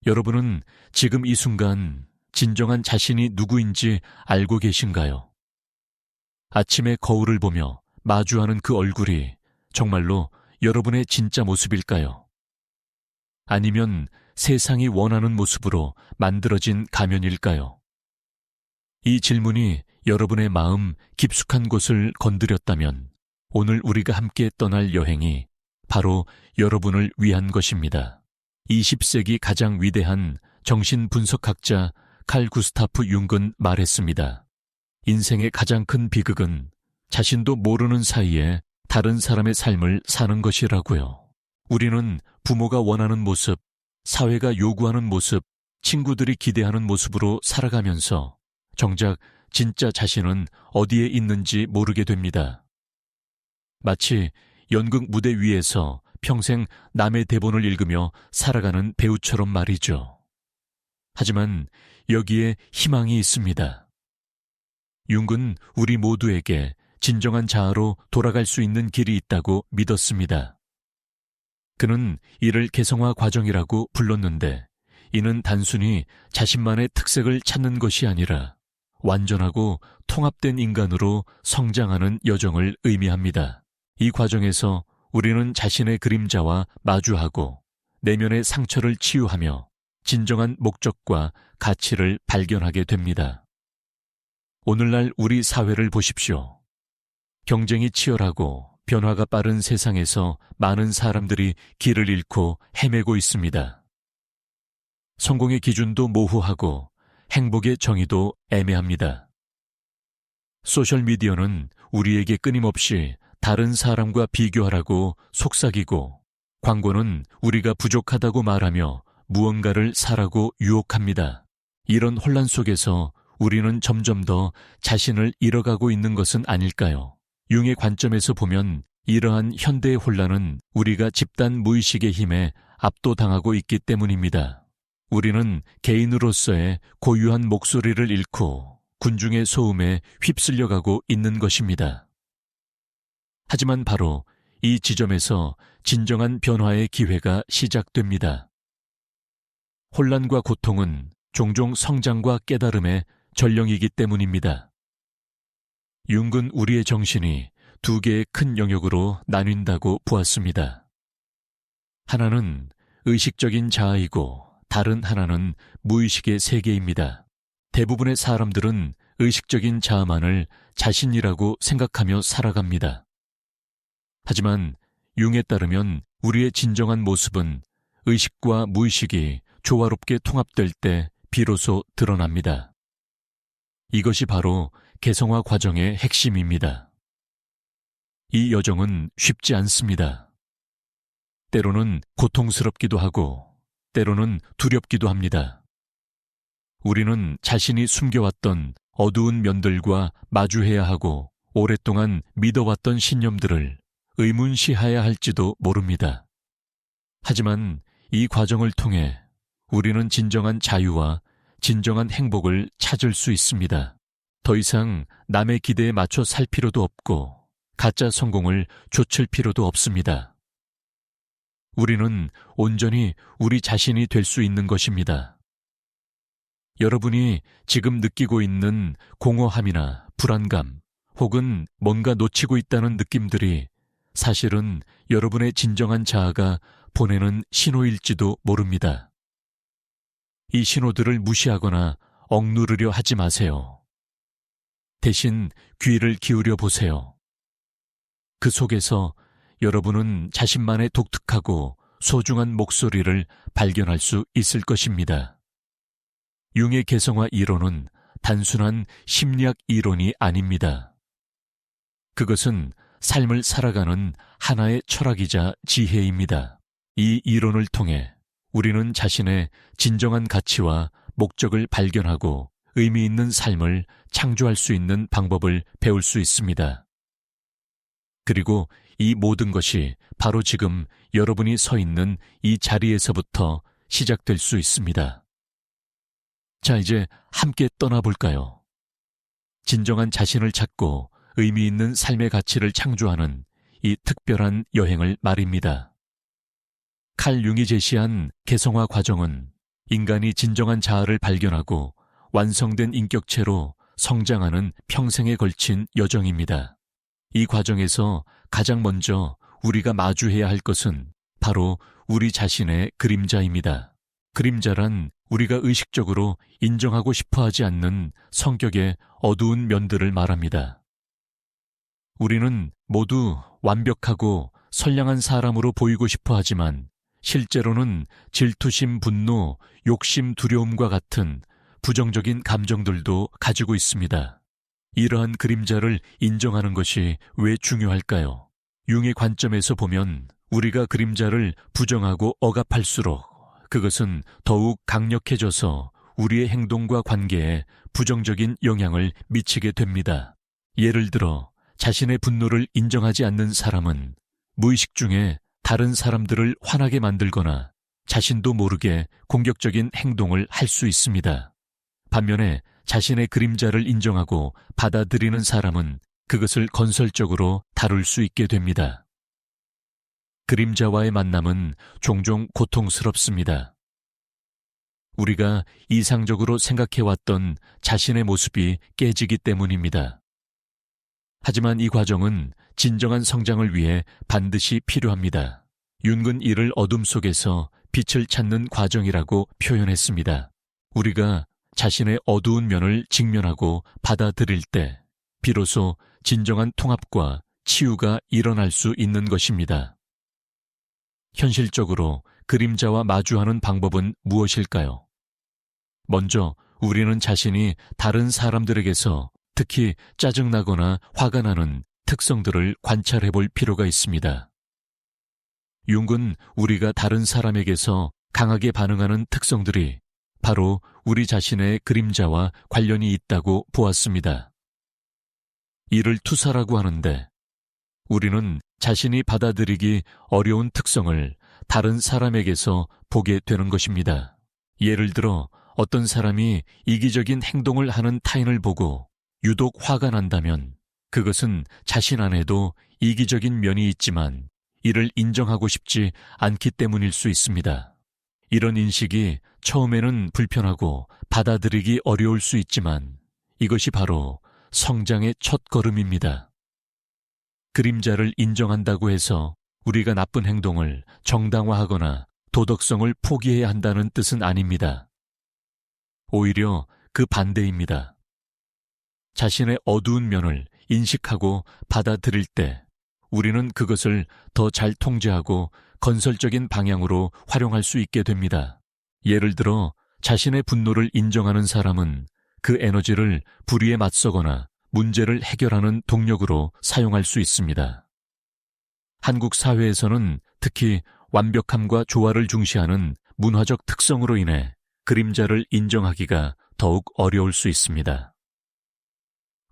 여러분은 지금 이 순간 진정한 자신이 누구인지 알고 계신가요? 아침에 거울을 보며 마주하는 그 얼굴이 정말로 여러분의 진짜 모습일까요? 아니면 세상이 원하는 모습으로 만들어진 가면일까요? 이 질문이 여러분의 마음 깊숙한 곳을 건드렸다면 오늘 우리가 함께 떠날 여행이 바로 여러분을 위한 것입니다. 20세기 가장 위대한 정신분석학자 칼 구스타프 융은 말했습니다. 인생의 가장 큰 비극은 자신도 모르는 사이에 다른 사람의 삶을 사는 것이라고요. 우리는 부모가 원하는 모습, 사회가 요구하는 모습, 친구들이 기대하는 모습으로 살아가면서 정작 진짜 자신은 어디에 있는지 모르게 됩니다. 마치 연극 무대 위에서 평생 남의 대본을 읽으며 살아가는 배우처럼 말이죠. 하지만 여기에 희망이 있습니다. 융은 우리 모두에게 진정한 자아로 돌아갈 수 있는 길이 있다고 믿었습니다. 그는 이를 개성화 과정이라고 불렀는데 이는 단순히 자신만의 특색을 찾는 것이 아니라 완전하고 통합된 인간으로 성장하는 여정을 의미합니다. 이 과정에서 우리는 자신의 그림자와 마주하고 내면의 상처를 치유하며 진정한 목적과 가치를 발견하게 됩니다. 오늘날 우리 사회를 보십시오. 경쟁이 치열하고 변화가 빠른 세상에서 많은 사람들이 길을 잃고 헤매고 있습니다. 성공의 기준도 모호하고 행복의 정의도 애매합니다. 소셜미디어는 우리에게 끊임없이 다른 사람과 비교하라고 속삭이고 광고는 우리가 부족하다고 말하며 무언가를 사라고 유혹합니다. 이런 혼란 속에서 우리는 점점 더 자신을 잃어가고 있는 것은 아닐까요? 융의 관점에서 보면 이러한 현대의 혼란은 우리가 집단 무의식의 힘에 압도당하고 있기 때문입니다. 우리는 개인으로서의 고유한 목소리를 잃고 군중의 소음에 휩쓸려가고 있는 것입니다. 하지만 바로 이 지점에서 진정한 변화의 기회가 시작됩니다. 혼란과 고통은 종종 성장과 깨달음의 전령이기 때문입니다. 융은 우리의 정신이 두 개의 큰 영역으로 나뉜다고 보았습니다. 하나는 의식적인 자아이고 다른 하나는 무의식의 세계입니다. 대부분의 사람들은 의식적인 자아만을 자신이라고 생각하며 살아갑니다. 하지만 융에 따르면 우리의 진정한 모습은 의식과 무의식이 조화롭게 통합될 때 비로소 드러납니다. 이것이 바로 개성화 과정의 핵심입니다. 이 여정은 쉽지 않습니다. 때로는 고통스럽기도 하고 때로는 두렵기도 합니다. 우리는 자신이 숨겨왔던 어두운 면들과 마주해야 하고 오랫동안 믿어왔던 신념들을 의문시해야 할지도 모릅니다. 하지만 이 과정을 통해 우리는 진정한 자유와 진정한 행복을 찾을 수 있습니다. 더 이상 남의 기대에 맞춰 살 필요도 없고 가짜 성공을 좇을 필요도 없습니다. 우리는 온전히 우리 자신이 될 수 있는 것입니다. 여러분이 지금 느끼고 있는 공허함이나 불안감 혹은 뭔가 놓치고 있다는 느낌들이 사실은 여러분의 진정한 자아가 보내는 신호일지도 모릅니다. 이 신호들을 무시하거나 억누르려 하지 마세요. 대신 귀를 기울여 보세요. 그 속에서 여러분은 자신만의 독특하고 소중한 목소리를 발견할 수 있을 것입니다. 융의 개성화 이론은 단순한 심리학 이론이 아닙니다. 그것은 삶을 살아가는 하나의 철학이자 지혜입니다. 이 이론을 통해 우리는 자신의 진정한 가치와 목적을 발견하고 의미 있는 삶을 창조할 수 있는 방법을 배울 수 있습니다. 그리고 이 모든 것이 바로 지금 여러분이 서 있는 이 자리에서부터 시작될 수 있습니다. 자, 이제 함께 떠나볼까요? 진정한 자신을 찾고 의미 있는 삶의 가치를 창조하는 이 특별한 여행을 말입니다. 칼 융이 제시한 개성화 과정은 인간이 진정한 자아를 발견하고 완성된 인격체로 성장하는 평생에 걸친 여정입니다. 이 과정에서 가장 먼저 우리가 마주해야 할 것은 바로 우리 자신의 그림자입니다. 그림자란 우리가 의식적으로 인정하고 싶어 하지 않는 성격의 어두운 면들을 말합니다. 우리는 모두 완벽하고 선량한 사람으로 보이고 싶어 하지만 실제로는 질투심, 분노, 욕심, 두려움과 같은 부정적인 감정들도 가지고 있습니다. 이러한 그림자를 인정하는 것이 왜 중요할까요? 융의 관점에서 보면 우리가 그림자를 부정하고 억압할수록 그것은 더욱 강력해져서 우리의 행동과 관계에 부정적인 영향을 미치게 됩니다. 예를 들어 자신의 분노를 인정하지 않는 사람은 무의식 중에 다른 사람들을 화나게 만들거나 자신도 모르게 공격적인 행동을 할 수 있습니다. 반면에 자신의 그림자를 인정하고 받아들이는 사람은 그것을 건설적으로 다룰 수 있게 됩니다. 그림자와의 만남은 종종 고통스럽습니다. 우리가 이상적으로 생각해왔던 자신의 모습이 깨지기 때문입니다. 하지만 이 과정은 진정한 성장을 위해 반드시 필요합니다. 융은 이를 어둠 속에서 빛을 찾는 과정이라고 표현했습니다. 우리가 자신의 어두운 면을 직면하고 받아들일 때 비로소 진정한 통합과 치유가 일어날 수 있는 것입니다. 현실적으로 그림자와 마주하는 방법은 무엇일까요? 먼저 우리는 자신이 다른 사람들에게서 특히 짜증나거나 화가 나는 특성들을 관찰해 볼 필요가 있습니다. 융은 우리가 다른 사람에게서 강하게 반응하는 특성들이 바로 우리 자신의 그림자와 관련이 있다고 보았습니다. 이를 투사라고 하는데 우리는 자신이 받아들이기 어려운 특성을 다른 사람에게서 보게 되는 것입니다. 예를 들어 어떤 사람이 이기적인 행동을 하는 타인을 보고 유독 화가 난다면 그것은 자신 안에도 이기적인 면이 있지만 이를 인정하고 싶지 않기 때문일 수 있습니다. 이런 인식이 처음에는 불편하고 받아들이기 어려울 수 있지만 이것이 바로 성장의 첫걸음입니다. 그림자를 인정한다고 해서 우리가 나쁜 행동을 정당화하거나 도덕성을 포기해야 한다는 뜻은 아닙니다. 오히려 그 반대입니다. 자신의 어두운 면을 인식하고 받아들일 때 우리는 그것을 더 잘 통제하고 건설적인 방향으로 활용할 수 있게 됩니다. 예를 들어 자신의 분노를 인정하는 사람은 그 에너지를 불의에 맞서거나 문제를 해결하는 동력으로 사용할 수 있습니다. 한국 사회에서는 특히 완벽함과 조화를 중시하는 문화적 특성으로 인해 그림자를 인정하기가 더욱 어려울 수 있습니다.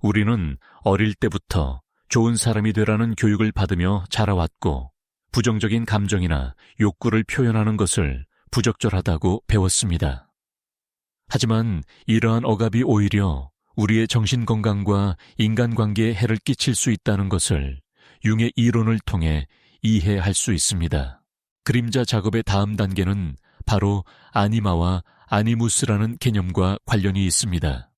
우리는 어릴 때부터 좋은 사람이 되라는 교육을 받으며 자라왔고 부정적인 감정이나 욕구를 표현하는 것을 부적절하다고 배웠습니다. 하지만 이러한 억압이 오히려 우리의 정신건강과 인간관계에 해를 끼칠 수 있다는 것을 융의 이론을 통해 이해할 수 있습니다. 그림자 작업의 다음 단계는 바로 아니마와 아니무스라는 개념과 관련이 있습니다.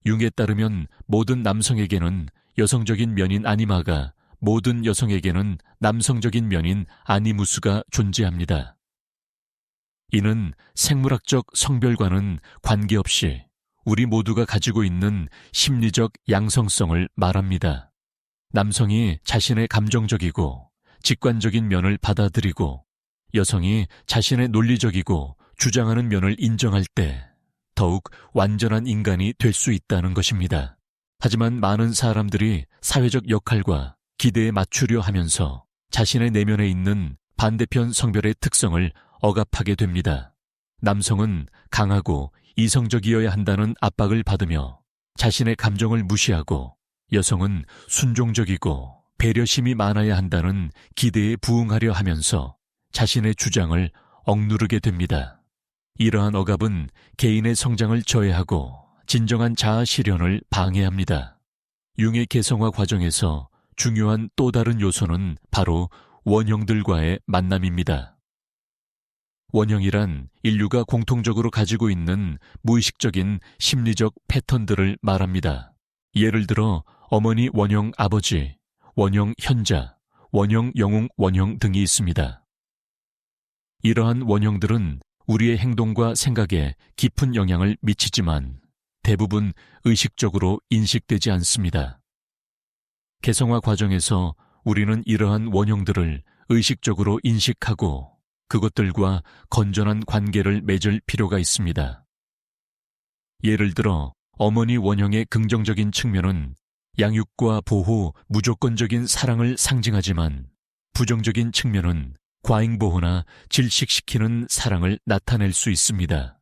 융에 따르면 모든 남성에게는 여성적인 면인 아니마가 모든 여성에게는 남성적인 면인 아니무스가 존재합니다. 이는 생물학적 성별과는 관계없이 우리 모두가 가지고 있는 심리적 양성성을 말합니다. 남성이 자신의 감정적이고 직관적인 면을 받아들이고 여성이 자신의 논리적이고 주장하는 면을 인정할 때 더욱 완전한 인간이 될 수 있다는 것입니다. 하지만 많은 사람들이 사회적 역할과 기대에 맞추려 하면서 자신의 내면에 있는 반대편 성별의 특성을 억압하게 됩니다. 남성은 강하고 이성적이어야 한다는 압박을 받으며 자신의 감정을 무시하고 여성은 순종적이고 배려심이 많아야 한다는 기대에 부응하려 하면서 자신의 주장을 억누르게 됩니다. 이러한 억압은 개인의 성장을 저해하고 진정한 자아 실현을 방해합니다. 융의 개성화 과정에서 중요한 또 다른 요소는 바로 원형들과의 만남입니다. 원형이란 인류가 공통적으로 가지고 있는 무의식적인 심리적 패턴들을 말합니다. 예를 들어 어머니 원형 아버지, 원형 현자, 원형 영웅 원형 등이 있습니다. 이러한 원형들은 우리의 행동과 생각에 깊은 영향을 미치지만 대부분 의식적으로 인식되지 않습니다. 개성화 과정에서 우리는 이러한 원형들을 의식적으로 인식하고 그것들과 건전한 관계를 맺을 필요가 있습니다. 예를 들어 어머니 원형의 긍정적인 측면은 양육과 보호, 무조건적인 사랑을 상징하지만 부정적인 측면은 과잉보호나 질식시키는 사랑을 나타낼 수 있습니다.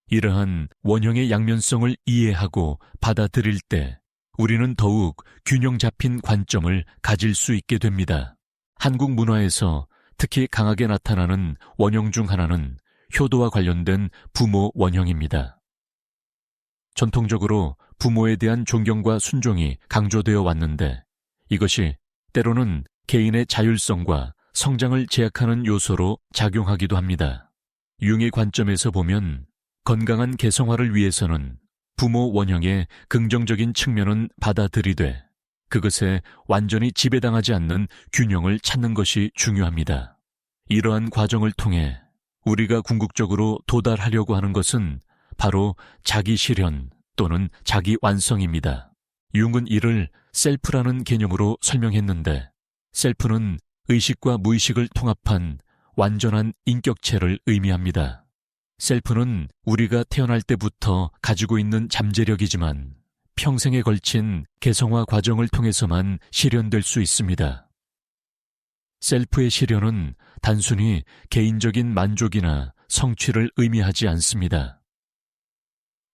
이러한 원형의 양면성을 이해하고 받아들일 때 우리는 더욱 균형 잡힌 관점을 가질 수 있게 됩니다. 한국 문화에서 특히 강하게 나타나는 원형 중 하나는 효도와 관련된 부모 원형입니다. 전통적으로 부모에 대한 존경과 순종이 강조되어 왔는데 이것이 때로는 개인의 자율성과 성장을 제약하는 요소로 작용하기도 합니다. 융의 관점에서 보면 건강한 개성화를 위해서는 부모 원형의 긍정적인 측면은 받아들이되 그것에 완전히 지배당하지 않는 균형을 찾는 것이 중요합니다. 이러한 과정을 통해 우리가 궁극적으로 도달하려고 하는 것은 바로 자기 실현 또는 자기 완성입니다. 융은 이를 셀프라는 개념으로 설명했는데 셀프는 의식과 무의식을 통합한 완전한 인격체를 의미합니다. 셀프는 우리가 태어날 때부터 가지고 있는 잠재력이지만 평생에 걸친 개성화 과정을 통해서만 실현될 수 있습니다. 셀프의 실현은 단순히 개인적인 만족이나 성취를 의미하지 않습니다.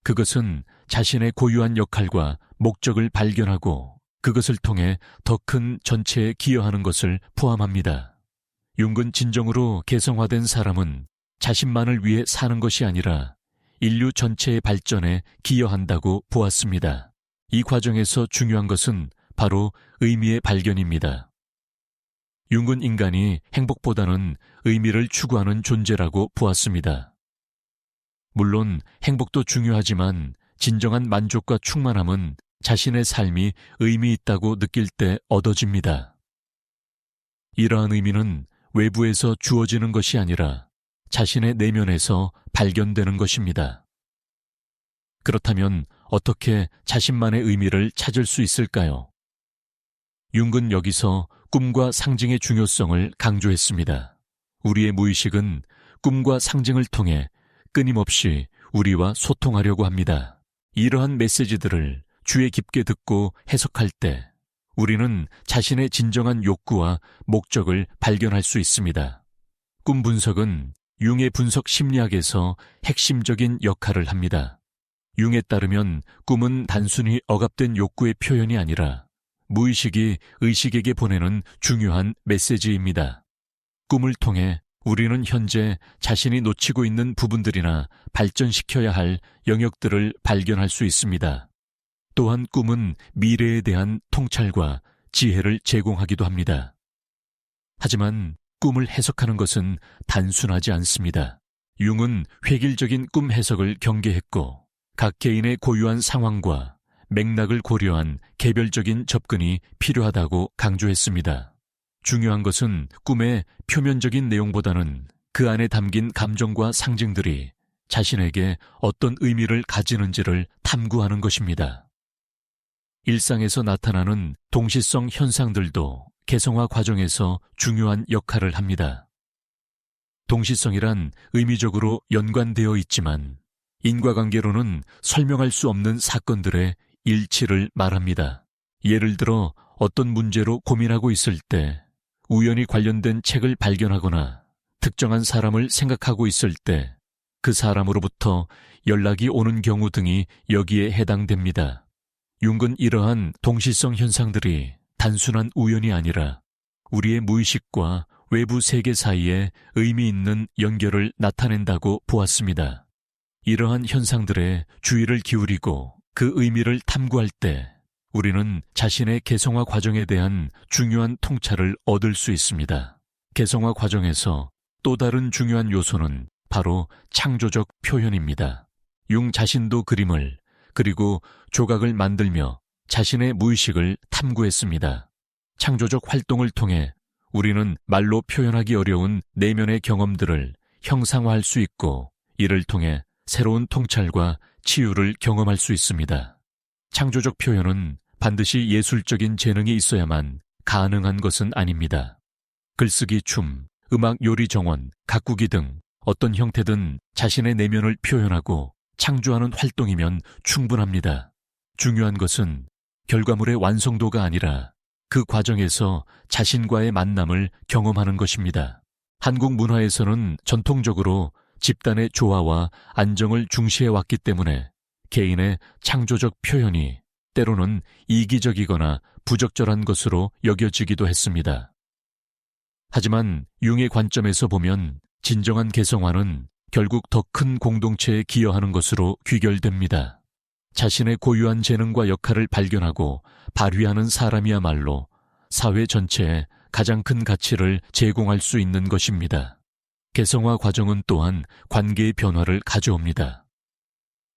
그것은 자신의 고유한 역할과 목적을 발견하고 그것을 통해 더 큰 전체에 기여하는 것을 포함합니다. 융은 진정으로 개성화된 사람은 자신만을 위해 사는 것이 아니라 인류 전체의 발전에 기여한다고 보았습니다. 이 과정에서 중요한 것은 바로 의미의 발견입니다. 융은 인간이 행복보다는 의미를 추구하는 존재라고 보았습니다. 물론 행복도 중요하지만 진정한 만족과 충만함은 자신의 삶이 의미 있다고 느낄 때 얻어집니다. 이러한 의미는 외부에서 주어지는 것이 아니라 자신의 내면에서 발견되는 것입니다. 그렇다면 어떻게 자신만의 의미를 찾을 수 있을까요? 융은 여기서 꿈과 상징의 중요성을 강조했습니다. 우리의 무의식은 꿈과 상징을 통해 끊임없이 우리와 소통하려고 합니다. 이러한 메시지들을 주의 깊게 듣고 해석할 때 우리는 자신의 진정한 욕구와 목적을 발견할 수 있습니다. 꿈 분석은 융의 분석 심리학에서 핵심적인 역할을 합니다. 융에 따르면 꿈은 단순히 억압된 욕구의 표현이 아니라 무의식이 의식에게 보내는 중요한 메시지입니다. 꿈을 통해 우리는 현재 자신이 놓치고 있는 부분들이나 발전시켜야 할 영역들을 발견할 수 있습니다. 또한 꿈은 미래에 대한 통찰과 지혜를 제공하기도 합니다. 하지만 꿈을 해석하는 것은 단순하지 않습니다. 융은 획일적인 꿈 해석을 경계했고 각 개인의 고유한 상황과 맥락을 고려한 개별적인 접근이 필요하다고 강조했습니다. 중요한 것은 꿈의 표면적인 내용보다는 그 안에 담긴 감정과 상징들이 자신에게 어떤 의미를 가지는지를 탐구하는 것입니다. 일상에서 나타나는 동시성 현상들도 개성화 과정에서 중요한 역할을 합니다. 동시성이란 의미적으로 연관되어 있지만 인과관계로는 설명할 수 없는 사건들의 일치를 말합니다. 예를 들어 어떤 문제로 고민하고 있을 때 우연히 관련된 책을 발견하거나 특정한 사람을 생각하고 있을 때 그 사람으로부터 연락이 오는 경우 등이 여기에 해당됩니다. 융은 이러한 동시성 현상들이 단순한 우연이 아니라 우리의 무의식과 외부 세계 사이에 의미 있는 연결을 나타낸다고 보았습니다. 이러한 현상들에 주의를 기울이고 그 의미를 탐구할 때 우리는 자신의 개성화 과정에 대한 중요한 통찰을 얻을 수 있습니다. 개성화 과정에서 또 다른 중요한 요소는 바로 창조적 표현입니다. 융 자신도 그림을 그리고 조각을 만들며 자신의 무의식을 탐구했습니다. 창조적 활동을 통해 우리는 말로 표현하기 어려운 내면의 경험들을 형상화할 수 있고 이를 통해 새로운 통찰과 치유를 경험할 수 있습니다. 창조적 표현은 반드시 예술적인 재능이 있어야만 가능한 것은 아닙니다. 글쓰기, 춤, 음악, 요리, 정원, 가꾸기 등 어떤 형태든 자신의 내면을 표현하고 창조하는 활동이면 충분합니다. 중요한 것은 결과물의 완성도가 아니라 그 과정에서 자신과의 만남을 경험하는 것입니다. 한국 문화에서는 전통적으로 집단의 조화와 안정을 중시해왔기 때문에 개인의 창조적 표현이 때로는 이기적이거나 부적절한 것으로 여겨지기도 했습니다. 하지만 융의 관점에서 보면 진정한 개성화는 결국 더 큰 공동체에 기여하는 것으로 귀결됩니다. 자신의 고유한 재능과 역할을 발견하고 발휘하는 사람이야말로 사회 전체에 가장 큰 가치를 제공할 수 있는 것입니다. 개성화 과정은 또한 관계의 변화를 가져옵니다.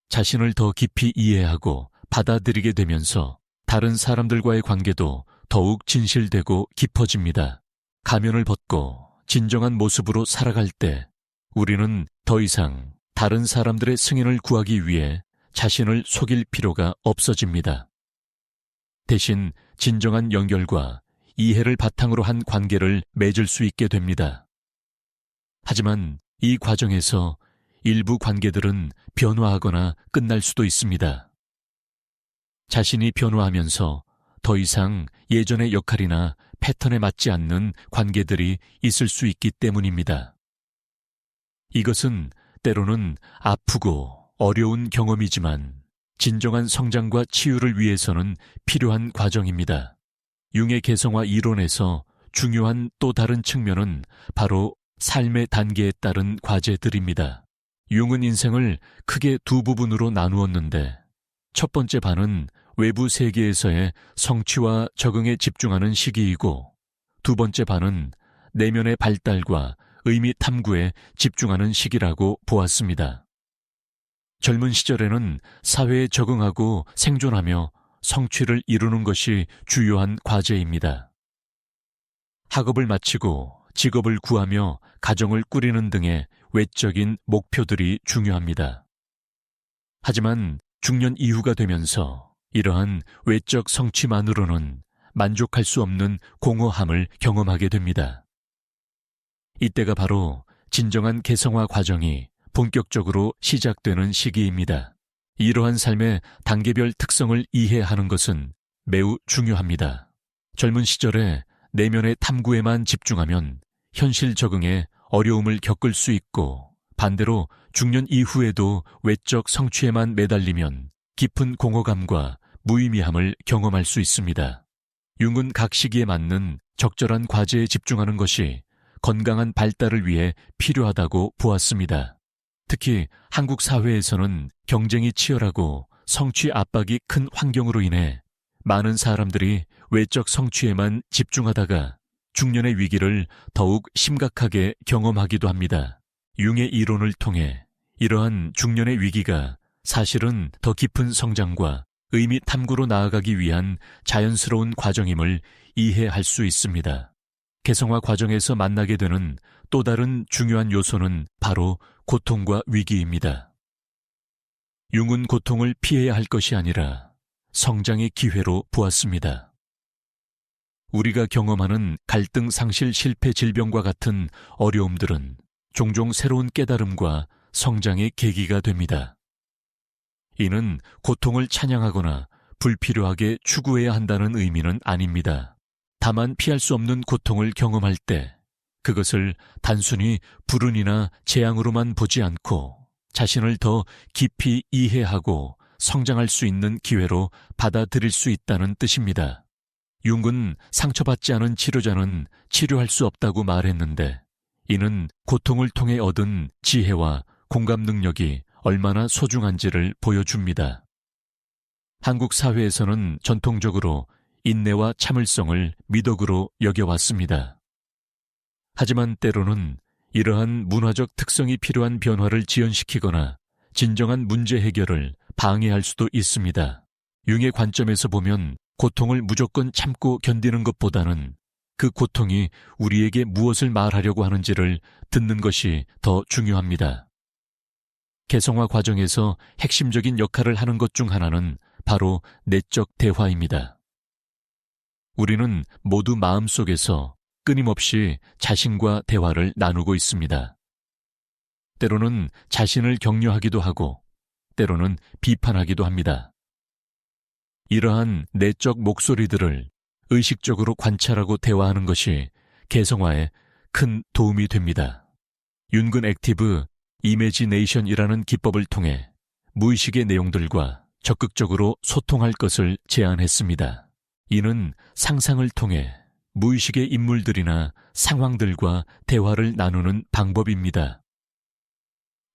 자신을 더 깊이 이해하고 받아들이게 되면서 다른 사람들과의 관계도 더욱 진실되고 깊어집니다. 가면을 벗고 진정한 모습으로 살아갈 때 우리는 더 이상 다른 사람들의 승인을 구하기 위해 자신을 속일 필요가 없어집니다. 대신 진정한 연결과 이해를 바탕으로 한 관계를 맺을 수 있게 됩니다. 하지만 이 과정에서 일부 관계들은 변화하거나 끝날 수도 있습니다. 자신이 변화하면서 더 이상 예전의 역할이나 패턴에 맞지 않는 관계들이 있을 수 있기 때문입니다. 이것은 때로는 아프고 어려운 경험이지만 진정한 성장과 치유를 위해서는 필요한 과정입니다. 융의 개성화 이론에서 중요한 또 다른 측면은 바로 삶의 단계에 따른 과제들입니다. 융은 인생을 크게 두 부분으로 나누었는데 첫 번째 반은 외부 세계에서의 성취와 적응에 집중하는 시기이고 두 번째 반은 내면의 발달과 의미 탐구에 집중하는 시기라고 보았습니다. 젊은 시절에는 사회에 적응하고 생존하며 성취를 이루는 것이 주요한 과제입니다. 학업을 마치고 직업을 구하며 가정을 꾸리는 등의 외적인 목표들이 중요합니다. 하지만 중년 이후가 되면서 이러한 외적 성취만으로는 만족할 수 없는 공허함을 경험하게 됩니다. 이때가 바로 진정한 개성화 과정이 본격적으로 시작되는 시기입니다. 이러한 삶의 단계별 특성을 이해하는 것은 매우 중요합니다. 젊은 시절에 내면의 탐구에만 집중하면 현실 적응에 어려움을 겪을 수 있고 반대로 중년 이후에도 외적 성취에만 매달리면 깊은 공허감과 무의미함을 경험할 수 있습니다. 융은 각 시기에 맞는 적절한 과제에 집중하는 것이 건강한 발달을 위해 필요하다고 보았습니다. 특히 한국 사회에서는 경쟁이 치열하고 성취 압박이 큰 환경으로 인해 많은 사람들이 외적 성취에만 집중하다가 중년의 위기를 더욱 심각하게 경험하기도 합니다. 융의 이론을 통해 이러한 중년의 위기가 사실은 더 깊은 성장과 의미 탐구로 나아가기 위한 자연스러운 과정임을 이해할 수 있습니다. 개성화 과정에서 만나게 되는 또 다른 중요한 요소는 바로 고통과 위기입니다. 융은 고통을 피해야 할 것이 아니라 성장의 기회로 보았습니다. 우리가 경험하는 갈등, 상실, 실패, 질병과 같은 어려움들은 종종 새로운 깨달음과 성장의 계기가 됩니다. 이는 고통을 찬양하거나 불필요하게 추구해야 한다는 의미는 아닙니다. 다만 피할 수 없는 고통을 경험할 때 그것을 단순히 불운이나 재앙으로만 보지 않고 자신을 더 깊이 이해하고 성장할 수 있는 기회로 받아들일 수 있다는 뜻입니다. 융은 상처받지 않은 치료자는 치료할 수 없다고 말했는데 이는 고통을 통해 얻은 지혜와 공감 능력이 얼마나 소중한지를 보여줍니다. 한국 사회에서는 전통적으로 인내와 참을성을 미덕으로 여겨왔습니다. 하지만 때로는 이러한 문화적 특성이 필요한 변화를 지연시키거나 진정한 문제 해결을 방해할 수도 있습니다. 융의 관점에서 보면 고통을 무조건 참고 견디는 것보다는 그 고통이 우리에게 무엇을 말하려고 하는지를 듣는 것이 더 중요합니다. 개성화 과정에서 핵심적인 역할을 하는 것 중 하나는 바로 내적 대화입니다. 우리는 모두 마음속에서 끊임없이 자신과 대화를 나누고 있습니다. 때로는 자신을 격려하기도 하고 때로는 비판하기도 합니다. 이러한 내적 목소리들을 의식적으로 관찰하고 대화하는 것이 개성화에 큰 도움이 됩니다. 윤근 액티브 이매지네이션이라는 기법을 통해 무의식의 내용들과 적극적으로 소통할 것을 제안했습니다. 이는 상상을 통해 무의식의 인물들이나 상황들과 대화를 나누는 방법입니다.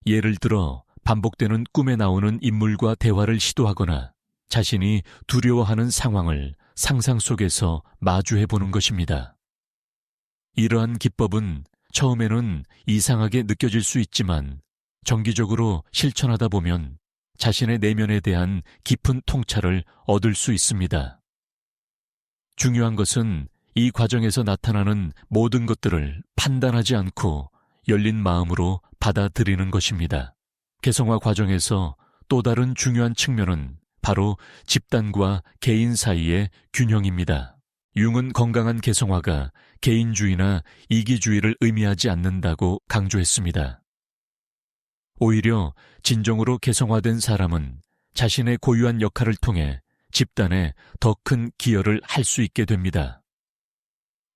예를 들어 반복되는 꿈에 나오는 인물과 대화를 시도하거나 자신이 두려워하는 상황을 상상 속에서 마주해보는 것입니다. 이러한 기법은 처음에는 이상하게 느껴질 수 있지만 정기적으로 실천하다 보면 자신의 내면에 대한 깊은 통찰을 얻을 수 있습니다. 중요한 것은 이 과정에서 나타나는 모든 것들을 판단하지 않고 열린 마음으로 받아들이는 것입니다. 개성화 과정에서 또 다른 중요한 측면은 바로 집단과 개인 사이의 균형입니다. 융은 건강한 개성화가 개인주의나 이기주의를 의미하지 않는다고 강조했습니다. 오히려 진정으로 개성화된 사람은 자신의 고유한 역할을 통해 집단에 더 큰 기여를 할 수 있게 됩니다.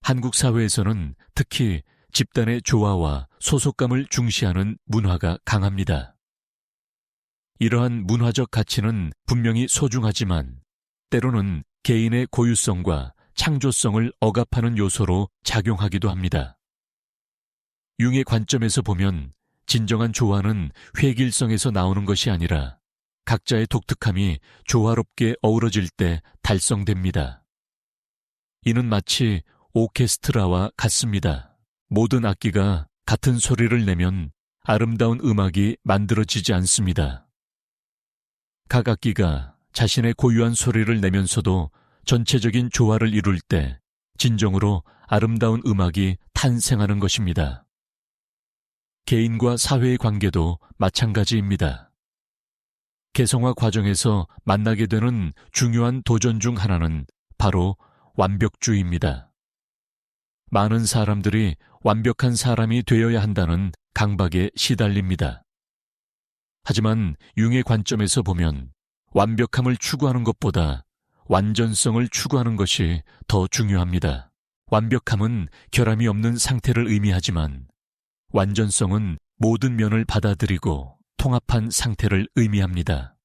한국 사회에서는 특히 집단의 조화와 소속감을 중시하는 문화가 강합니다. 이러한 문화적 가치는 분명히 소중하지만 때로는 개인의 고유성과 창조성을 억압하는 요소로 작용하기도 합니다. 융의 관점에서 보면 진정한 조화는 획일성에서 나오는 것이 아니라 각자의 독특함이 조화롭게 어우러질 때 달성됩니다. 이는 마치 오케스트라와 같습니다. 모든 악기가 같은 소리를 내면 아름다운 음악이 만들어지지 않습니다. 각 악기가 자신의 고유한 소리를 내면서도 전체적인 조화를 이룰 때 진정으로 아름다운 음악이 탄생하는 것입니다. 개인과 사회의 관계도 마찬가지입니다. 개성화 과정에서 만나게 되는 중요한 도전 중 하나는 바로 완벽주의입니다. 많은 사람들이 완벽한 사람이 되어야 한다는 강박에 시달립니다. 하지만 융의 관점에서 보면 완벽함을 추구하는 것보다 완전성을 추구하는 것이 더 중요합니다. 완벽함은 결함이 없는 상태를 의미하지만 완전성은 모든 면을 받아들이고 통합한 상태를 의미합니다.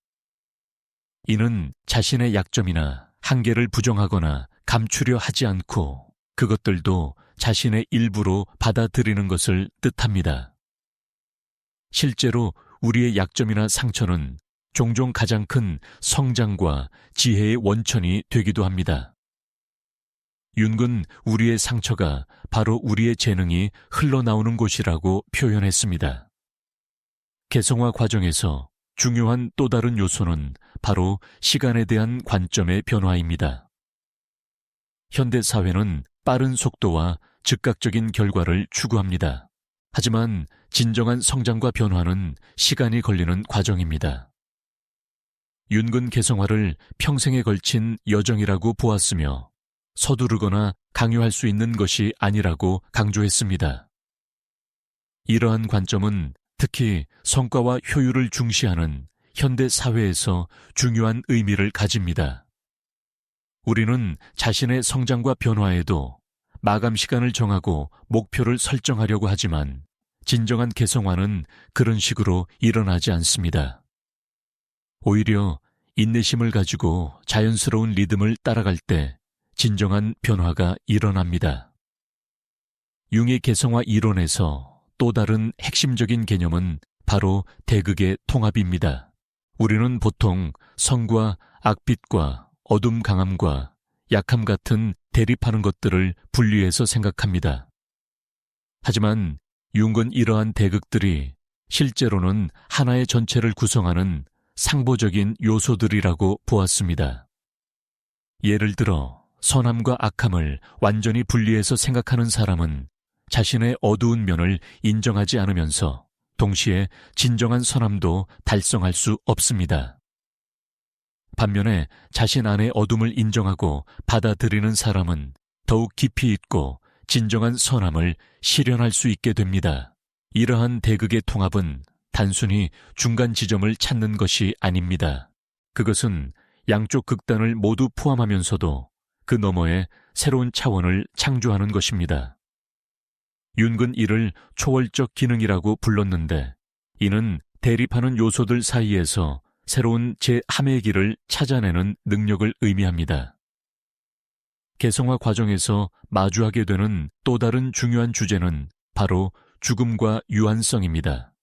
이는 자신의 약점이나 한계를 부정하거나 감추려 하지 않고 그것들도 자신의 일부로 받아들이는 것을 뜻합니다. 실제로 우리의 약점이나 상처는 종종 가장 큰 성장과 지혜의 원천이 되기도 합니다. 윤근 우리의 상처가 바로 우리의 재능이 흘러나오는 곳이라고 표현했습니다. 개성화 과정에서 중요한 또 다른 요소는 바로 시간에 대한 관점의 변화입니다. 현대 사회는 빠른 속도와 즉각적인 결과를 추구합니다. 하지만 진정한 성장과 변화는 시간이 걸리는 과정입니다. 윤근 개성화를 평생에 걸친 여정이라고 보았으며 서두르거나 강요할 수 있는 것이 아니라고 강조했습니다. 이러한 관점은 특히 성과와 효율을 중시하는 현대 사회에서 중요한 의미를 가집니다. 우리는 자신의 성장과 변화에도 마감 시간을 정하고 목표를 설정하려고 하지만 진정한 개성화는 그런 식으로 일어나지 않습니다. 오히려 인내심을 가지고 자연스러운 리듬을 따라갈 때 진정한 변화가 일어납니다. 융의 개성화 이론에서 또 다른 핵심적인 개념은 바로 대극의 통합입니다. 우리는 보통 성과 악빛과 어둠 강함과 약함 같은 대립하는 것들을 분리해서 생각합니다. 하지만 융은 이러한 대극들이 실제로는 하나의 전체를 구성하는 상보적인 요소들이라고 보았습니다. 예를 들어 선함과 악함을 완전히 분리해서 생각하는 사람은 자신의 어두운 면을 인정하지 않으면서 동시에 진정한 선함도 달성할 수 없습니다. 반면에 자신 안의 어둠을 인정하고 받아들이는 사람은 더욱 깊이 있고 진정한 선함을 실현할 수 있게 됩니다. 이러한 대극의 통합은 단순히 중간 지점을 찾는 것이 아닙니다. 그것은 양쪽 극단을 모두 포함하면서도 그 너머에 새로운 차원을 창조하는 것입니다. 융은 이를 초월적 기능이라고 불렀는데, 이는 대립하는 요소들 사이에서 새로운 제3의 길을 찾아내는 능력을 의미합니다. 개성화 과정에서 마주하게 되는 또 다른 중요한 주제는 바로 죽음과 유한성입니다.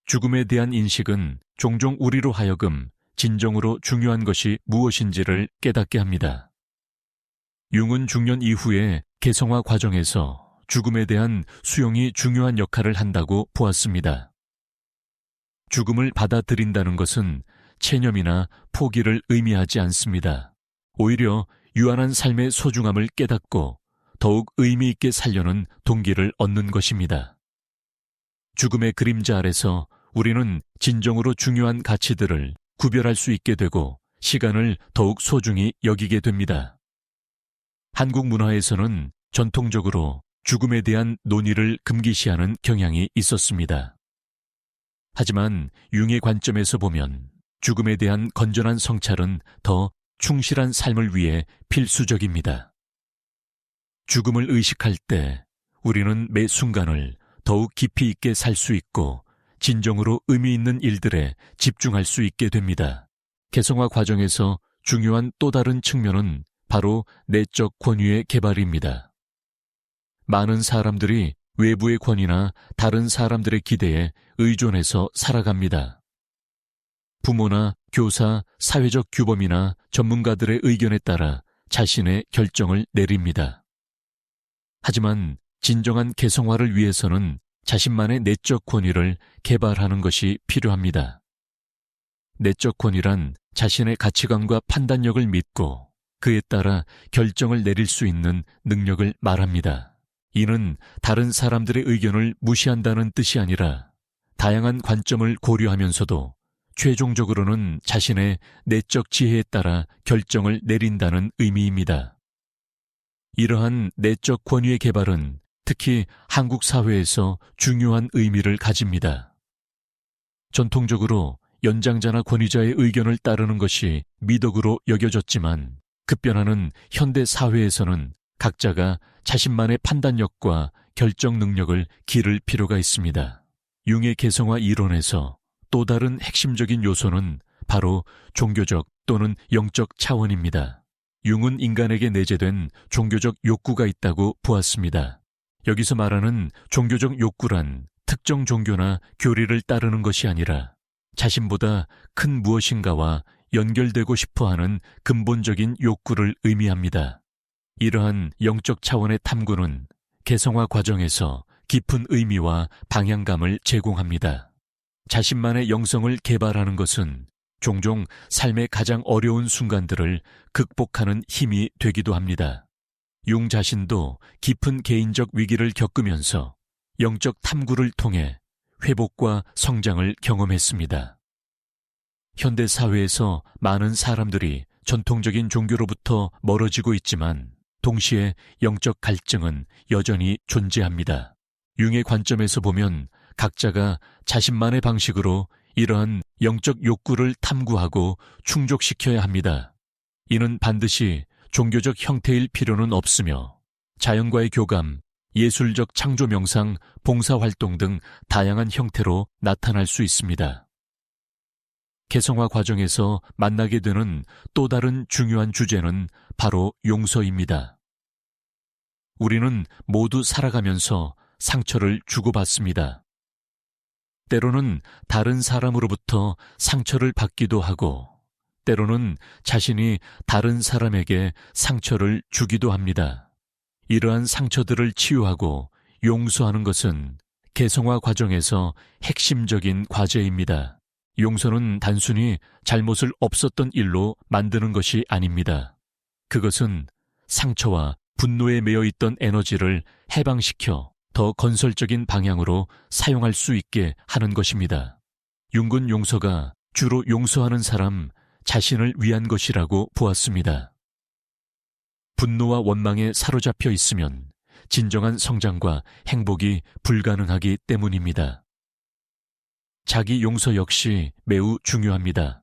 죽음에 대한 인식은 종종 우리로 하여금 진정으로 중요한 것이 무엇인지를 깨닫게 합니다. 융은 중년 이후의 개성화 과정에서 죽음에 대한 수용이 중요한 역할을 한다고 보았습니다. 죽음을 받아들인다는 것은 체념이나 포기를 의미하지 않습니다. 오히려 유한한 삶의 소중함을 깨닫고 더욱 의미 있게 살려는 동기를 얻는 것입니다. 죽음의 그림자 아래서 우리는 진정으로 중요한 가치들을 구별할 수 있게 되고 시간을 더욱 소중히 여기게 됩니다. 한국 문화에서는 전통적으로 죽음에 대한 논의를 금기시하는 경향이 있었습니다. 하지만 융의 관점에서 보면 죽음에 대한 건전한 성찰은 더 충실한 삶을 위해 필수적입니다. 죽음을 의식할 때 우리는 매 순간을 더욱 깊이 있게 살 수 있고 진정으로 의미 있는 일들에 집중할 수 있게 됩니다. 개성화 과정에서 중요한 또 다른 측면은 바로 내적 권위의 개발입니다. 많은 사람들이 외부의 권위나 다른 사람들의 기대에 의존해서 살아갑니다. 부모나 교사, 사회적 규범이나 전문가들의 의견에 따라 자신의 결정을 내립니다. 하지만 진정한 개성화를 위해서는 자신만의 내적 권위를 개발하는 것이 필요합니다. 내적 권위란 자신의 가치관과 판단력을 믿고 그에 따라 결정을 내릴 수 있는 능력을 말합니다. 이는 다른 사람들의 의견을 무시한다는 뜻이 아니라 다양한 관점을 고려하면서도 최종적으로는 자신의 내적 지혜에 따라 결정을 내린다는 의미입니다. 이러한 내적 권위의 개발은 특히 한국 사회에서 중요한 의미를 가집니다. 전통적으로 연장자나 권위자의 의견을 따르는 것이 미덕으로 여겨졌지만 급변하는 현대 사회에서는 각자가 자신만의 판단력과 결정 능력을 기를 필요가 있습니다. 융의 개성화 이론에서 또 다른 핵심적인 요소는 바로 종교적 또는 영적 차원입니다. 융은 인간에게 내재된 종교적 욕구가 있다고 보았습니다. 여기서 말하는 종교적 욕구란 특정 종교나 교리를 따르는 것이 아니라 자신보다 큰 무엇인가와 연결되고 싶어하는 근본적인 욕구를 의미합니다. 이러한 영적 차원의 탐구는 개성화 과정에서 깊은 의미와 방향감을 제공합니다. 자신만의 영성을 개발하는 것은 종종 삶의 가장 어려운 순간들을 극복하는 힘이 되기도 합니다. 융 자신도 깊은 개인적 위기를 겪으면서 영적 탐구를 통해 회복과 성장을 경험했습니다. 현대 사회에서 많은 사람들이 전통적인 종교로부터 멀어지고 있지만 동시에 영적 갈증은 여전히 존재합니다. 융의 관점에서 보면 각자가 자신만의 방식으로 이러한 영적 욕구를 탐구하고 충족시켜야 합니다. 이는 반드시 종교적 형태일 필요는 없으며 자연과의 교감, 예술적 창조 명상, 봉사활동 등 다양한 형태로 나타날 수 있습니다. 개성화 과정에서 만나게 되는 또 다른 중요한 주제는 바로 용서입니다. 우리는 모두 살아가면서 상처를 주고받습니다. 때로는 다른 사람으로부터 상처를 받기도 하고, 때로는 자신이 다른 사람에게 상처를 주기도 합니다. 이러한 상처들을 치유하고 용서하는 것은 개성화 과정에서 핵심적인 과제입니다. 용서는 단순히 잘못을 없었던 일로 만드는 것이 아닙니다. 그것은 상처와 분노에 매여 있던 에너지를 해방시켜 더 건설적인 방향으로 사용할 수 있게 하는 것입니다. 융은 용서가 주로 용서하는 사람 자신을 위한 것이라고 보았습니다. 분노와 원망에 사로잡혀 있으면 진정한 성장과 행복이 불가능하기 때문입니다. 자기 용서 역시 매우 중요합니다.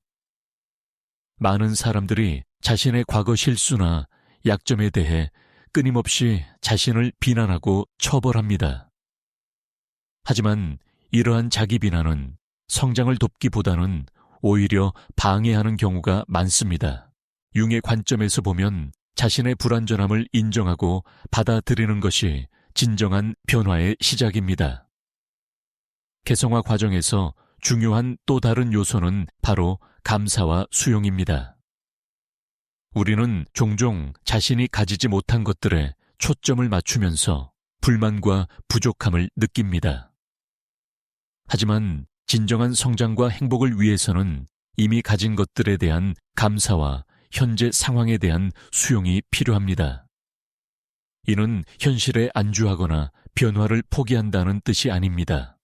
많은 사람들이 자신의 과거 실수나 약점에 대해 끊임없이 자신을 비난하고 처벌합니다. 하지만 이러한 자기 비난은 성장을 돕기보다는 오히려 방해하는 경우가 많습니다. 융의 관점에서 보면 자신의 불완전함을 인정하고 받아들이는 것이 진정한 변화의 시작입니다. 개성화 과정에서 중요한 또 다른 요소는 바로 감사와 수용입니다. 우리는 종종 자신이 가지지 못한 것들에 초점을 맞추면서 불만과 부족함을 느낍니다. 하지만 진정한 성장과 행복을 위해서는 이미 가진 것들에 대한 감사와 현재 상황에 대한 수용이 필요합니다. 이는 현실에 안주하거나 변화를 포기한다는 뜻이 아닙니다.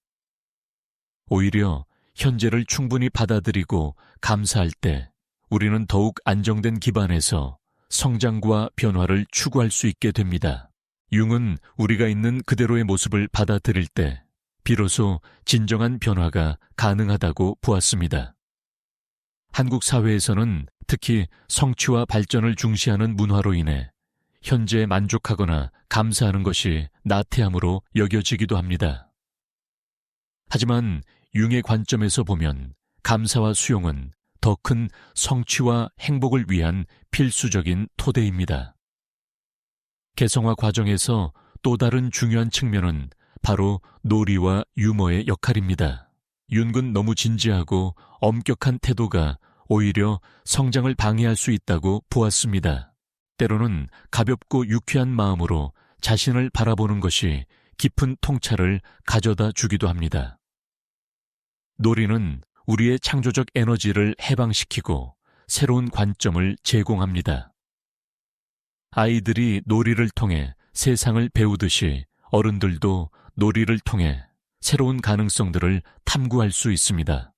오히려 현재를 충분히 받아들이고 감사할 때 우리는 더욱 안정된 기반에서 성장과 변화를 추구할 수 있게 됩니다. 융은 우리가 있는 그대로의 모습을 받아들일 때 비로소 진정한 변화가 가능하다고 보았습니다. 한국 사회에서는 특히 성취와 발전을 중시하는 문화로 인해 현재에 만족하거나 감사하는 것이 나태함으로 여겨지기도 합니다. 하지만 융의 관점에서 보면 감사와 수용은 더 큰 성취와 행복을 위한 필수적인 토대입니다. 개성화 과정에서 또 다른 중요한 측면은 바로 놀이와 유머의 역할입니다. 융은 너무 진지하고 엄격한 태도가 오히려 성장을 방해할 수 있다고 보았습니다. 때로는 가볍고 유쾌한 마음으로 자신을 바라보는 것이 깊은 통찰을 가져다 주기도 합니다. 놀이는 우리의 창조적 에너지를 해방시키고 새로운 관점을 제공합니다. 아이들이 놀이를 통해 세상을 배우듯이 어른들도 놀이를 통해 새로운 가능성들을 탐구할 수 있습니다.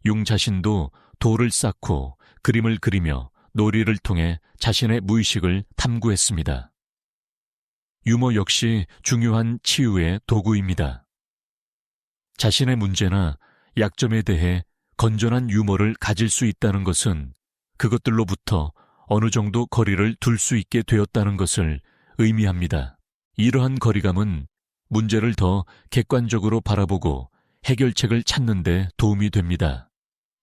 융 자신도 돌을 쌓고 그림을 그리며 놀이를 통해 자신의 무의식을 탐구했습니다. 유머 역시 중요한 치유의 도구입니다. 자신의 문제나 약점에 대해 건전한 유머를 가질 수 있다는 것은 그것들로부터 어느 정도 거리를 둘 수 있게 되었다는 것을 의미합니다. 이러한 거리감은 문제를 더 객관적으로 바라보고 해결책을 찾는 데 도움이 됩니다.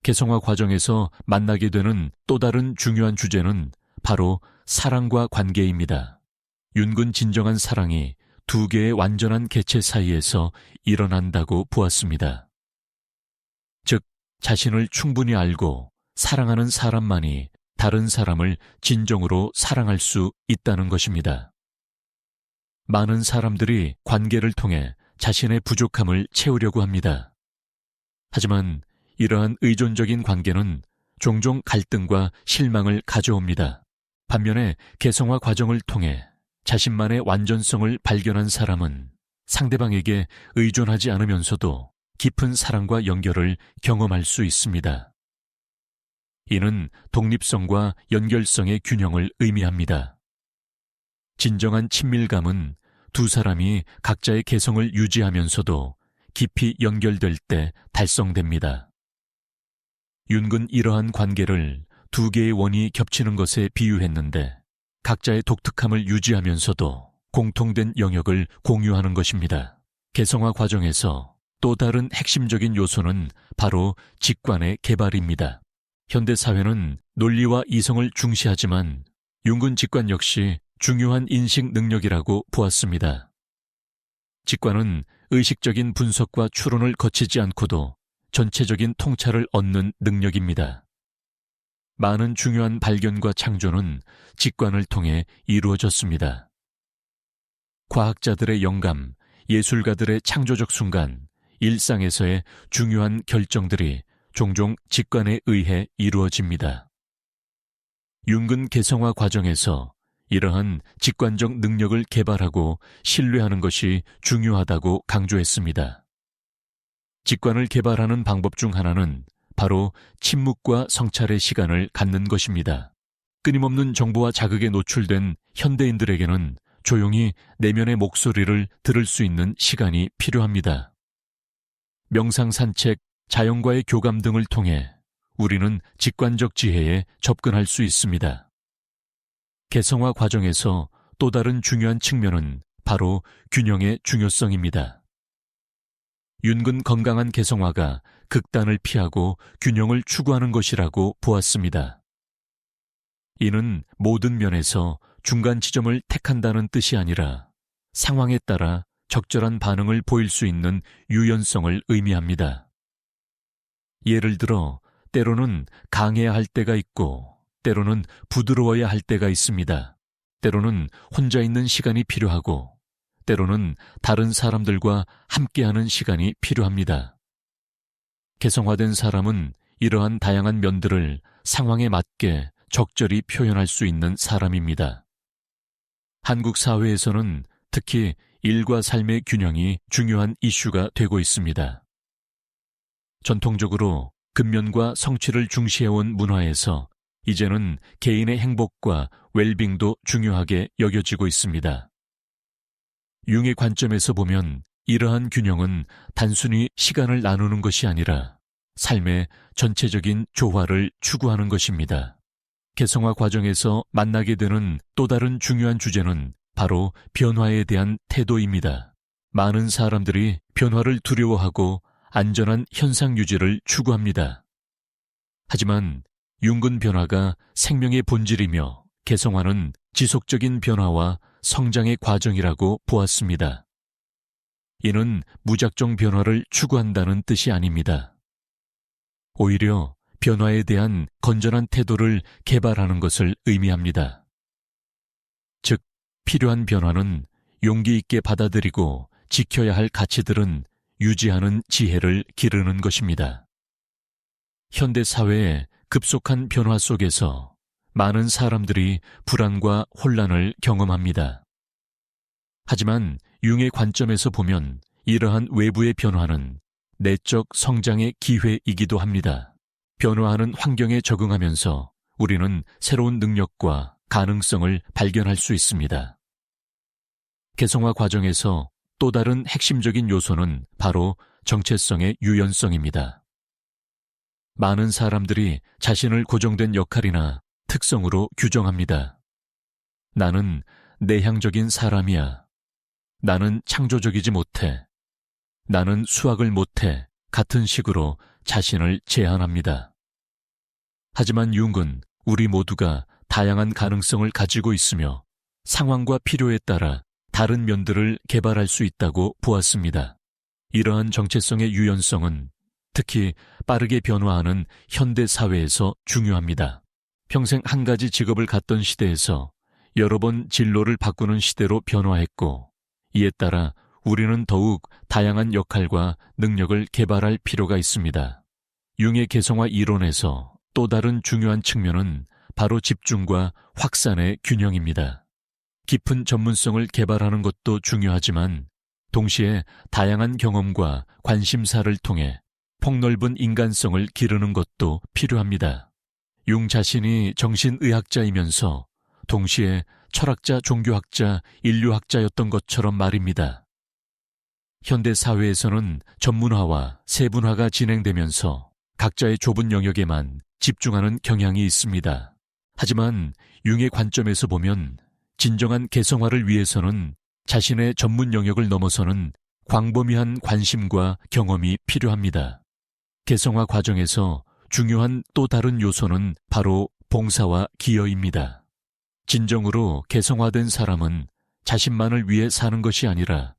개성화 과정에서 만나게 되는 또 다른 중요한 주제는 바로 사랑과 관계입니다. 융은 진정한 사랑이 두 개의 완전한 개체 사이에서 일어난다고 보았습니다. 즉, 자신을 충분히 알고 사랑하는 사람만이 다른 사람을 진정으로 사랑할 수 있다는 것입니다. 많은 사람들이 관계를 통해 자신의 부족함을 채우려고 합니다. 하지만 이러한 의존적인 관계는 종종 갈등과 실망을 가져옵니다. 반면에 개성화 과정을 통해 자신만의 완전성을 발견한 사람은 상대방에게 의존하지 않으면서도 깊은 사랑과 연결을 경험할 수 있습니다. 이는 독립성과 연결성의 균형을 의미합니다. 진정한 친밀감은 두 사람이 각자의 개성을 유지하면서도 깊이 연결될 때 달성됩니다. 융은 이러한 관계를 두 개의 원이 겹치는 것에 비유했는데 각자의 독특함을 유지하면서도 공통된 영역을 공유하는 것입니다. 개성화 과정에서 또 다른 핵심적인 요소는 바로 직관의 개발입니다. 현대사회는 논리와 이성을 중시하지만 융은 직관 역시 중요한 인식 능력이라고 보았습니다. 직관은 의식적인 분석과 추론을 거치지 않고도 전체적인 통찰을 얻는 능력입니다. 많은 중요한 발견과 창조는 직관을 통해 이루어졌습니다. 과학자들의 영감, 예술가들의 창조적 순간, 일상에서의 중요한 결정들이 종종 직관에 의해 이루어집니다. 융근 개성화 과정에서 이러한 직관적 능력을 개발하고 신뢰하는 것이 중요하다고 강조했습니다. 직관을 개발하는 방법 중 하나는 바로 침묵과 성찰의 시간을 갖는 것입니다. 끊임없는 정보와 자극에 노출된 현대인들에게는 조용히 내면의 목소리를 들을 수 있는 시간이 필요합니다. 명상 산책, 자연과의 교감 등을 통해 우리는 직관적 지혜에 접근할 수 있습니다. 개성화 과정에서 또 다른 중요한 측면은 바로 균형의 중요성입니다. 윤근 건강한 개성화가 극단을 피하고 균형을 추구하는 것이라고 보았습니다. 이는 모든 면에서 중간 지점을 택한다는 뜻이 아니라 상황에 따라 적절한 반응을 보일 수 있는 유연성을 의미합니다. 예를 들어 때로는 강해야 할 때가 있고 때로는 부드러워야 할 때가 있습니다. 때로는 혼자 있는 시간이 필요하고 때로는 다른 사람들과 함께하는 시간이 필요합니다. 개성화된 사람은 이러한 다양한 면들을 상황에 맞게 적절히 표현할 수 있는 사람입니다. 한국 사회에서는 특히 일과 삶의 균형이 중요한 이슈가 되고 있습니다. 전통적으로 근면과 성취를 중시해온 문화에서 이제는 개인의 행복과 웰빙도 중요하게 여겨지고 있습니다. 융의 관점에서 보면 이러한 균형은 단순히 시간을 나누는 것이 아니라 삶의 전체적인 조화를 추구하는 것입니다. 개성화 과정에서 만나게 되는 또 다른 중요한 주제는 바로 변화에 대한 태도입니다. 많은 사람들이 변화를 두려워하고 안전한 현상 유지를 추구합니다. 하지만 융근 변화가 생명의 본질이며 개성화는 지속적인 변화와 성장의 과정이라고 보았습니다. 이는 무작정 변화를 추구한다는 뜻이 아닙니다. 오히려 변화에 대한 건전한 태도를 개발하는 것을 의미합니다. 즉, 필요한 변화는 용기 있게 받아들이고 지켜야 할 가치들은 유지하는 지혜를 기르는 것입니다. 현대 사회의 급속한 변화 속에서 많은 사람들이 불안과 혼란을 경험합니다. 하지만 융의 관점에서 보면 이러한 외부의 변화는 내적 성장의 기회이기도 합니다. 변화하는 환경에 적응하면서 우리는 새로운 능력과 가능성을 발견할 수 있습니다. 개성화 과정에서 또 다른 핵심적인 요소는 바로 정체성의 유연성입니다. 많은 사람들이 자신을 고정된 역할이나 특성으로 규정합니다. 나는 내향적인 사람이야. 나는 창조적이지 못해. 나는 수학을 못해. 같은 식으로 자신을 제한합니다. 하지만 융은 우리 모두가 다양한 가능성을 가지고 있으며 상황과 필요에 따라 다른 면들을 개발할 수 있다고 보았습니다. 이러한 정체성의 유연성은 특히 빠르게 변화하는 현대 사회에서 중요합니다. 평생 한 가지 직업을 갖던 시대에서 여러 번 진로를 바꾸는 시대로 변화했고 이에 따라 우리는 더욱 다양한 역할과 능력을 개발할 필요가 있습니다. 융의 개성화 이론에서 또 다른 중요한 측면은 바로 집중과 확산의 균형입니다. 깊은 전문성을 개발하는 것도 중요하지만 동시에 다양한 경험과 관심사를 통해 폭넓은 인간성을 기르는 것도 필요합니다. 융 자신이 정신의학자이면서 동시에 철학자, 종교학자, 인류학자였던 것처럼 말입니다. 현대 사회에서는 전문화와 세분화가 진행되면서 각자의 좁은 영역에만 집중하는 경향이 있습니다. 하지만 융의 관점에서 보면 진정한 개성화를 위해서는 자신의 전문 영역을 넘어서는 광범위한 관심과 경험이 필요합니다. 개성화 과정에서 중요한 또 다른 요소는 바로 봉사와 기여입니다. 진정으로 개성화된 사람은 자신만을 위해 사는 것이 아니라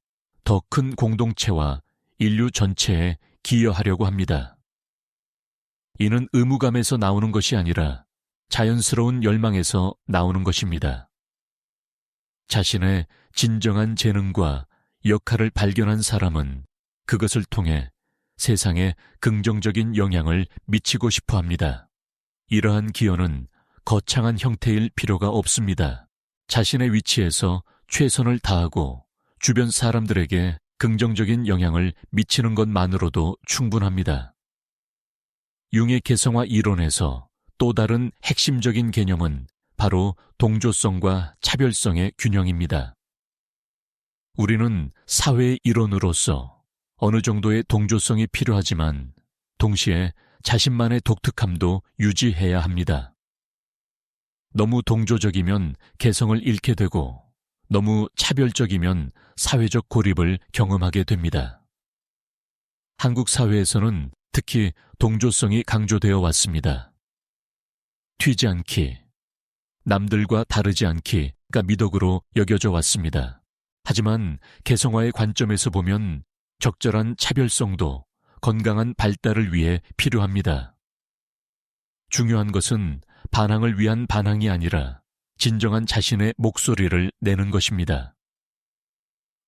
더 큰 공동체와 인류 전체에 기여하려고 합니다. 이는 의무감에서 나오는 것이 아니라 자연스러운 열망에서 나오는 것입니다. 자신의 진정한 재능과 역할을 발견한 사람은 그것을 통해 세상에 긍정적인 영향을 미치고 싶어 합니다. 이러한 기여는 거창한 형태일 필요가 없습니다. 자신의 위치에서 최선을 다하고 주변 사람들에게 긍정적인 영향을 미치는 것만으로도 충분합니다. 융의 개성화 이론에서 또 다른 핵심적인 개념은 바로 동조성과 차별성의 균형입니다. 우리는 사회의 일원으로서 어느 정도의 동조성이 필요하지만 동시에 자신만의 독특함도 유지해야 합니다. 너무 동조적이면 개성을 잃게 되고 너무 차별적이면 사회적 고립을 경험하게 됩니다. 한국 사회에서는 특히 동조성이 강조되어 왔습니다. 튀지 않기, 남들과 다르지 않기가 미덕으로 여겨져 왔습니다. 하지만 개성화의 관점에서 보면 적절한 차별성도 건강한 발달을 위해 필요합니다. 중요한 것은 반항을 위한 반항이 아니라 진정한 자신의 목소리를 내는 것입니다.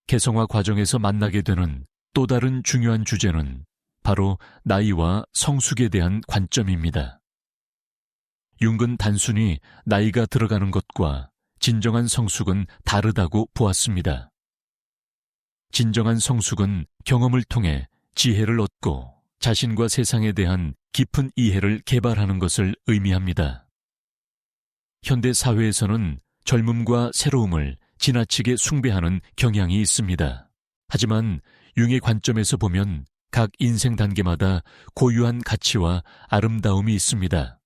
개성화 과정에서 만나게 되는 또 다른 중요한 주제는 바로 나이와 성숙에 대한 관점입니다. 융은 단순히 나이가 들어가는 것과 진정한 성숙은 다르다고 보았습니다. 진정한 성숙은 경험을 통해 지혜를 얻고 자신과 세상에 대한 깊은 이해를 개발하는 것을 의미합니다. 현대 사회에서는 젊음과 새로움을 지나치게 숭배하는 경향이 있습니다. 하지만 융의 관점에서 보면 각 인생 단계마다 고유한 가치와 아름다움이 있습니다.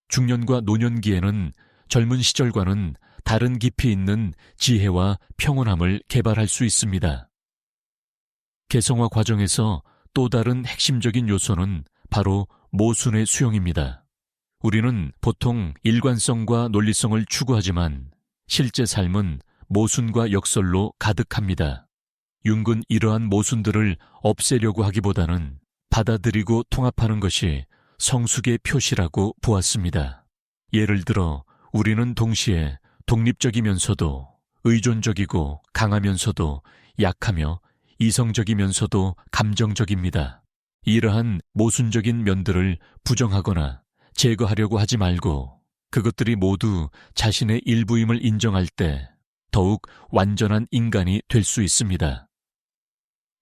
중년과 노년기에는 젊은 시절과는 다른 깊이 있는 지혜와 평온함을 개발할 수 있습니다. 개성화 과정에서 또 다른 핵심적인 요소는 바로 모순의 수용입니다. 우리는 보통 일관성과 논리성을 추구하지만 실제 삶은 모순과 역설로 가득합니다. 융은 이러한 모순들을 없애려고 하기보다는 받아들이고 통합하는 것이 성숙의 표시라고 보았습니다. 예를 들어 우리는 동시에 독립적이면서도 의존적이고 강하면서도 약하며 이성적이면서도 감정적입니다. 이러한 모순적인 면들을 부정하거나 제거하려고 하지 말고 그것들이 모두 자신의 일부임을 인정할 때 더욱 완전한 인간이 될 수 있습니다.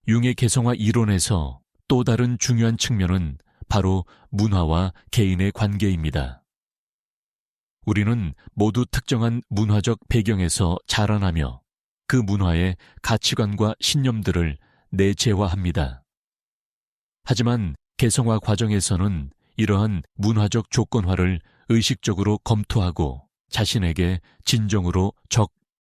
융의 개성화 이론에서 또 다른 중요한 측면은 바로 문화와 개인의 관계입니다. 우리는 모두 특정한 문화적 배경에서 자라나며 그 문화의 가치관과 신념들을 내재화합니다. 하지만 개성화 과정에서는 이러한 문화적 조건화를 의식적으로 검토하고 자신에게 진정으로